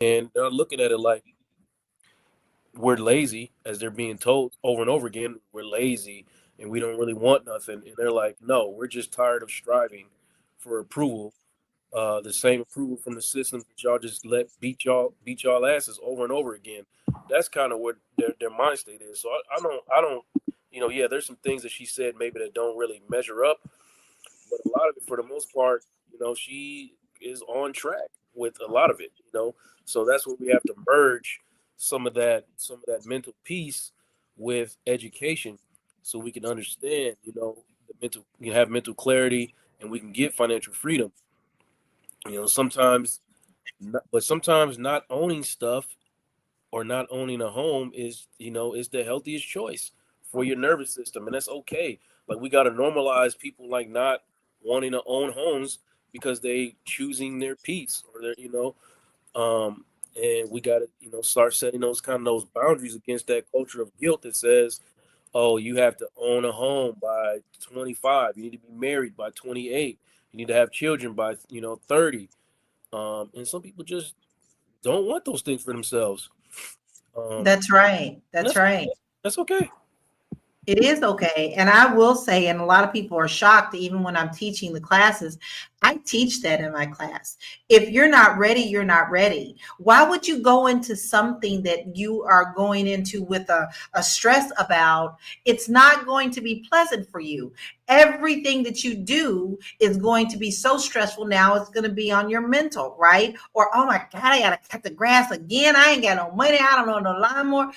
and they're looking at it like we're lazy, as they're being told over and over again, we're lazy and we don't really want nothing. And they're like, no, we're just tired of striving for approval, the same approval from the systems that y'all just let beat y'all asses over and over again. That's kind of what their mind state is. So I don't, yeah, there's some things that she said maybe that don't really measure up, but a lot of it, for the most part, she is on track with a lot of it. So that's what we have to merge some of that mental peace with education, so we can understand, the mental, we can have mental clarity, and we can get financial freedom. Sometimes, but sometimes not owning stuff or not owning a home is the healthiest choice for your nervous system, and that's okay. Like, we got to normalize people like not wanting to own homes because they choosing their peace, or and we got to start setting those boundaries against that culture of guilt that says, oh, you have to own a home by 25, you need to be married by 28, you need to have children by 30. And some people just don't want those things for themselves. um, That's right. and That's right. that's okay. It is okay. And I will say, and a lot of people are shocked, even when I'm teaching the classes, I teach that in my class. If you're not ready, you're not ready. Why would you go into something that you are going into with a stress about? It's not going to be pleasant for you. Everything that you do is going to be so stressful. Now it's going to be on your mental, right? Or, oh my God, I got to cut the grass again. I ain't got no money. I don't know no lawnmower.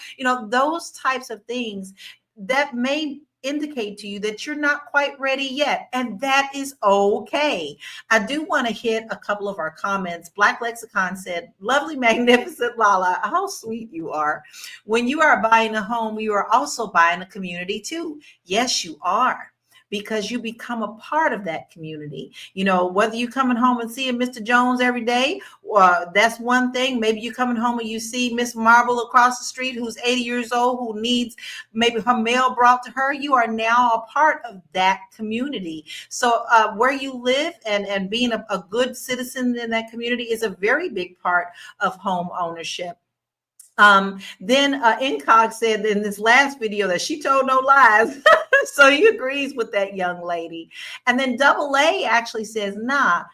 Those types of things that may indicate to you that you're not quite ready yet, and that is okay. I do want to hit a couple of our comments. Black Lexicon said, lovely, magnificent Lala, how sweet you are. When you are buying a home, you are also buying a community too. Yes, you are, because you become a part of that community. Whether you coming home and seeing Mr. Jones every day, that's one thing. Maybe you coming home and you see Miss Marble across the street who's 80 years old, who needs maybe her mail brought to her. You are now a part of that community. So where you live and being a good citizen in that community is a very big part of home ownership. Then Incog said in this last video that she told no lies. So he agrees with that young lady. And then Double A actually says, nah,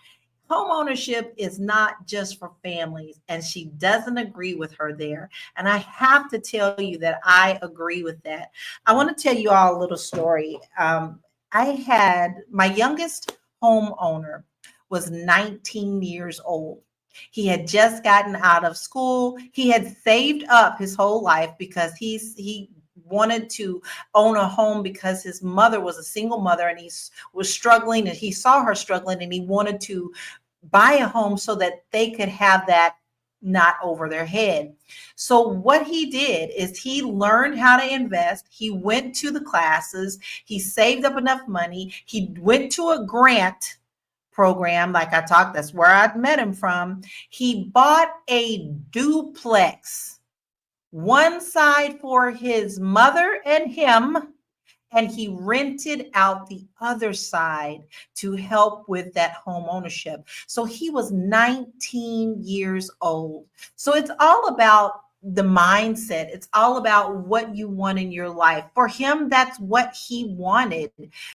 home ownership is not just for families. And she doesn't agree with her there. And I have to tell you that I agree with that. I want to tell you all a little story. I had my youngest homeowner was 19 years old. He had just gotten out of school. He had saved up his whole life because he wanted to own a home because his mother was a single mother, and he was struggling, and he saw her struggling, and he wanted to buy a home so that they could have that not over their head. So what he did is he learned how to invest. He went to the classes. He saved up enough money. He went to a grant program, like I talked, that's where I met him from. He bought a duplex, one side for his mother and him, and he rented out the other side to help with that home ownership. So he was 19 years old. So it's all about the mindset. It's all about what you want in your life. For him, that's what he wanted.